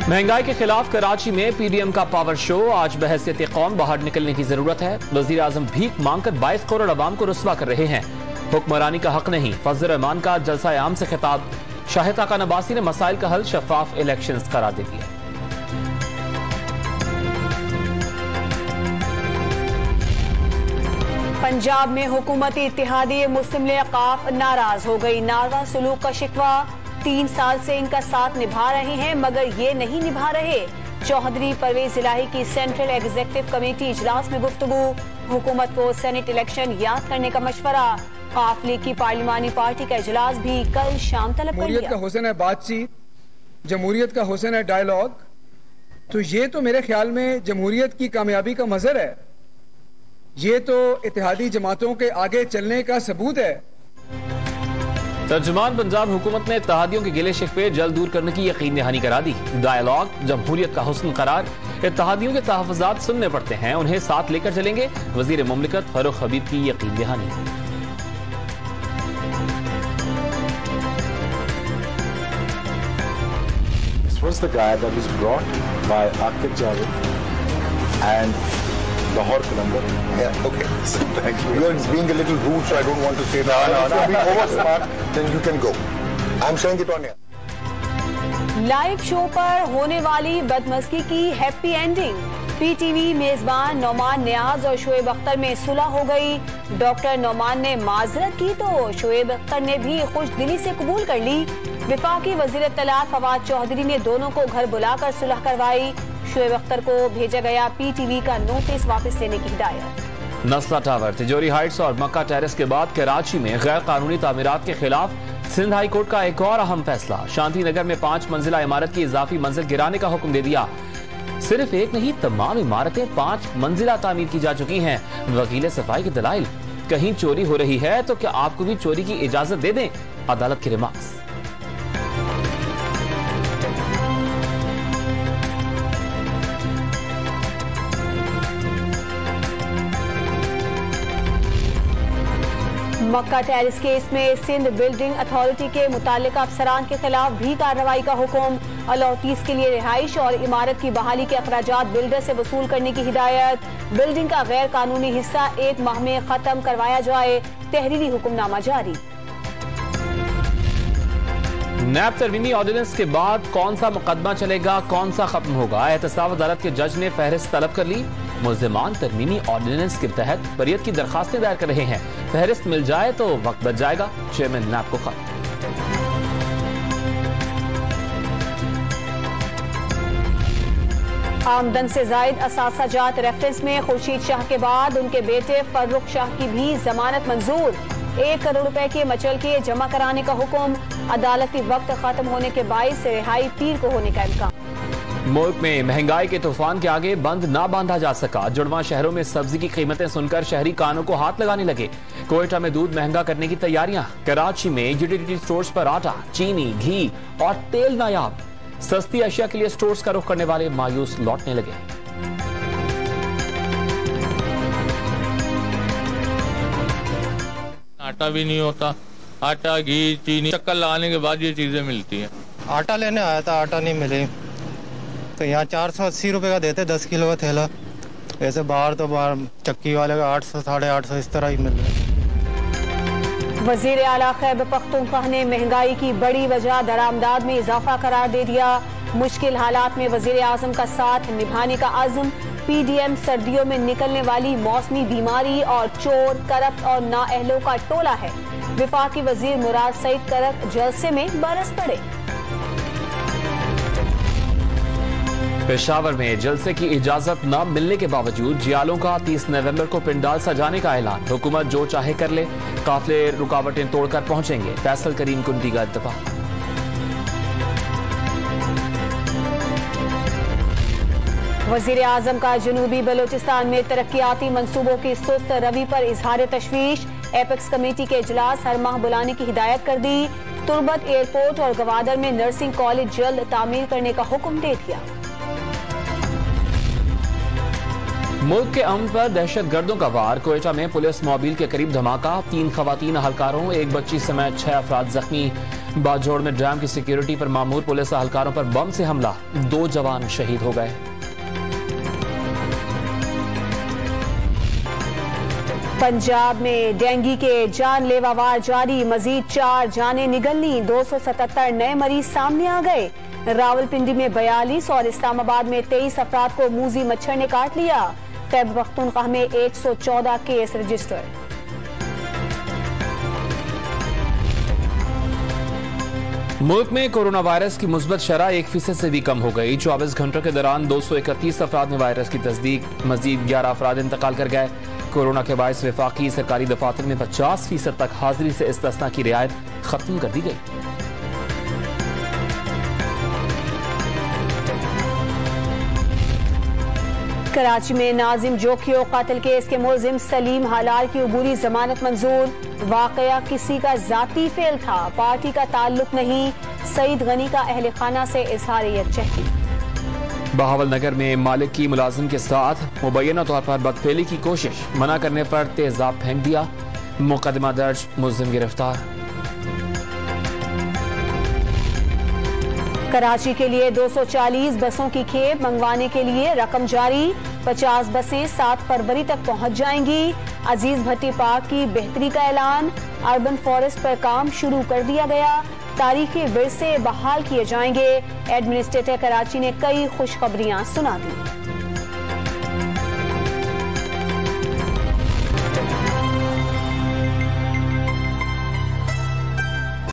महंगाई के खिलाफ कराची में पीडीएम का पावर शो। आज बहैसियत कौम बाहर निकलने की जरूरत है। वजीर आजम भीख मांगकर 22 करोड़ अवाम को रुस्वा कर रहे हैं। हुक्मरानी का हक नहीं, फजल रहमान का जलसा आम से खिताब। शाहिद आका नबासी ने मसाइल का हल शफाफ इलेक्शंस करार दे दिए। पंजाब में हुकूमती इत्तेहादी मुस्लिम लीग काफ नाराज हो गई। नारवा सलूक का शिकवा, 3 साल से इनका साथ निभा रहे हैं मगर ये नहीं निभा रहे। चौधरी परवेज इलाही की सेंट्रल एग्जीक्यूटिव कमेटी इजलास में गुफ्तगू। हुकूमत को सेनेट इलेक्शन याद करने का मशवरा। काफ लीग की पार्लिमानी पार्टी का इजलास भी कल शाम तलब कर लिया। जमहूरियत का हुस्न है बातचीत, जमहूरियत का हुस्न है डायलॉग। तो ये तो मेरे ख्याल में जमहूरियत की कामयाबी का मजहर है। ये तो इत्तेहादी जमातों के आगे चलने का सबूत है। तर्जुमान पंजाब हुकूमत ने इत्तेहादियों के गिले शिकवे जल्द दूर करने की यकीन दहानी करा दी। डायलॉग जमहूरियत का हुस्न करार। इत्तेहादियों के तहफ़्फ़ुज़ात सुनने पड़ते हैं, उन्हें साथ लेकर चलेंगे। वज़ीर मुमलिकत फारूक हबीब की यकीन दहानी। This was the guy that was brought by Aqib Javed and Lahore Qalandar. Yeah, okay. So, thank you. You are being a little rude, so I don't want to say that. No. If you're being over smart, then you can go. I'm saying it on here. Live show पर होने वाली बदमज़गी की happy ending. PTV मेजबान नौमान नियाज और शोएब अख्तर में सुलह हो गई। Doctor Nauman ने माजरत की तो शोएब अख्तर ने भी खुश दिली से कबूल कर ली। विफाकी वजीर इत्तलात फवाद चौधरी ने दोनों को घर बुलाकर सुलह करवाई। शोएब अख्तर को भेजा गया पीटीवी का नोटिस वापस लेने की हिदायत। नस्ला टावर, तिजोरी हाइट्स और मक्का टेरेस के बाद कराची में गैर कानूनी तामीरात के खिलाफ सिंध हाई कोर्ट का एक और अहम फैसला। शांति नगर में 5 मंजिला इमारत की इजाफी मंजिल गिराने का हुक्म दे दिया। सिर्फ एक नहीं, तमाम इमारतें 5 मंजिला तामीर की जा चुकी हैं। वकील सफाई के दलाइल, कहीं चोरी हो रही है तो क्या आपको भी चोरी की इजाजत दे दें? अदालत के रिमार्क्स। मक्का टेरिस केस में सिंध बिल्डिंग अथॉरिटी के मुताल्लिका अफसरान के खिलाफ भी कार्रवाई का हुक्म। अलॉटीज के लिए रिहाइश और इमारत की बहाली के अखराजात बिल्डर से वसूल करने की हिदायत। बिल्डिंग का गैर कानूनी हिस्सा 1 माह में खत्म करवाया जाए। तहरीरी हुक्मनामा जारी। नैब तरमीमी ऑर्डिनेंस के बाद कौन सा मुकदमा चलेगा, कौन सा खत्म होगा? एहतसाब अदालत के जज ने फहरिस्त तलब कर ली। मुल्जिमान तरमीमी ऑर्डिनेंस के तहत बरियत की दरखास्तें दायर कर रहे हैं। फहरिस्त मिल जाए तो वक्त बच जाएगा। चेयरमैन नैब को खत। आमदन से जायद असासाजात रेफरेंस में खुर्शीद शाह के बाद उनके बेटे फर्रुख शाह की भी जमानत मंजूर। 1 करोड़ रुपए के मचल के जमा कराने का हुक्म। अदालती वक्त खत्म होने के बाइस रिहाई पीर को होने का इम्कान। मुल्क में महंगाई के तूफान के आगे बंद ना बांधा जा सका। जुड़वा शहरों में सब्जी की कीमतें सुनकर शहरी कानों को हाथ लगाने लगे। कोयटा में दूध महंगा करने की तैयारियां। कराची में यूटिलिटी स्टोर्स पर आटा, चीनी, घी और तेल नायाब। सस्ती अशिया के लिए स्टोर्स का रुख करने वाले मायूस लौटने लगे। आटा भी नहीं होता। आटा, घी, चीनी, चक्कर लगाने के बाद ये चीजें मिलती हैं। आटा लेने आया था, आटा नहीं मिले तो यहाँ 480 रुपए का देते 10 किलो का थैला। ऐसे बाहर तो बाहर चक्की वाले का 800 साढ़े 800 इस तरह ही मिल रहा है। वजीर आला खैबर पख्तूनख्वा ने महंगाई की बड़ी वजह दरामदाद में इजाफा करार दे दिया। मुश्किल हालात में वजीर आजम का साथ निभाने का अज़्म। पीडीएम सर्दियों में निकलने वाली मौसमी बीमारी और चोर, करप्ट और नाअहलों का टोला है। विफाकी वजीर मुराद सईद करक जलसे में बरस पड़े। पेशावर में जलसे की इजाजत न मिलने के बावजूद जियालों का 30 नवंबर को पिंडाल सजाने का ऐलान। हुकूमत जो चाहे कर ले, काफिले रुकावटें तोड़कर पहुंचेंगे। फैसल करीम कुंडी का इत्तफाक। वजीर आजम का जनूबी बलोचिस्तान में तरक्याती मंसूबों की सुस्त रवि पर इजहार तशवीश। एपेक्स कमेटी के इजलास हर माह बुलाने की हिदायत कर दी। तुर्बत एयरपोर्ट और गवादर में नर्सिंग कॉलेज जल्द तामीर करने का हुक्म दे दिया। मुल्क के अमन पर दहशतगर्दों का वार। कोयटा में पुलिस मोबिल के करीब धमाका, 3 खवातीन अहलकारों, 1 बच्ची समेत 6 अफराद जख्मी। बाजोड़ में डैम की सिक्योरिटी पर मामूर पुलिस अहलकारों पर बम से हमला, 2 जवान शहीद हो गए। पंजाब में डेंगू के जानलेवा वार जारी, मजीद 4 जानें निगलनी, 277 नए मरीज सामने आ गए। रावलपिंडी में 42 और इस्लामाबाद में 23 अफराद को मूजी मच्छर ने काट लिया। खैबर पख्तूनख्वा में 114 केस रजिस्टर। मुल्क में कोरोना वायरस की मुस्बत शरह 1% से भी कम हो गई। 24 घंटों के दौरान 231 अफराद में वायरस की तस्दीक, मजीद 11 अफराद इंतकाल कर गए। कोरोना के बायस वफाकी सरकारी दफातर में 50% तक हाजिरी से इस्तिस्ना की रियायत खत्म कर दी गई। कराची में नाजिम जोखियो कातिल केस के मुलजिम सलीम हलाल की उबूरी जमानत मंजूर। वाकया किसी का जाती फेल था, पार्टी का ताल्लुक नहीं। सईद गनी का अहल खाना से इजहार यकजहती। बहावलनगर में मालिक की मुलाजिम के साथ मुबैना तौर पर बदफेली की कोशिश, मना करने पर तेजाब फेंक दिया। मुकदमा दर्ज, मुलजिम गिरफ्तार। कराची के लिए 240 बसों की खेप मंगवाने के लिए रकम जारी। 50 बसें 7 फरवरी तक पहुंच जाएंगी। अजीज भट्टी पार्क की बेहतरी का ऐलान। अर्बन फॉरेस्ट पर काम शुरू कर दिया गया। तारीखी विरसे बहाल किए जाएंगे। एडमिनिस्ट्रेटर कराची ने कई खुशखबरियां सुना दी।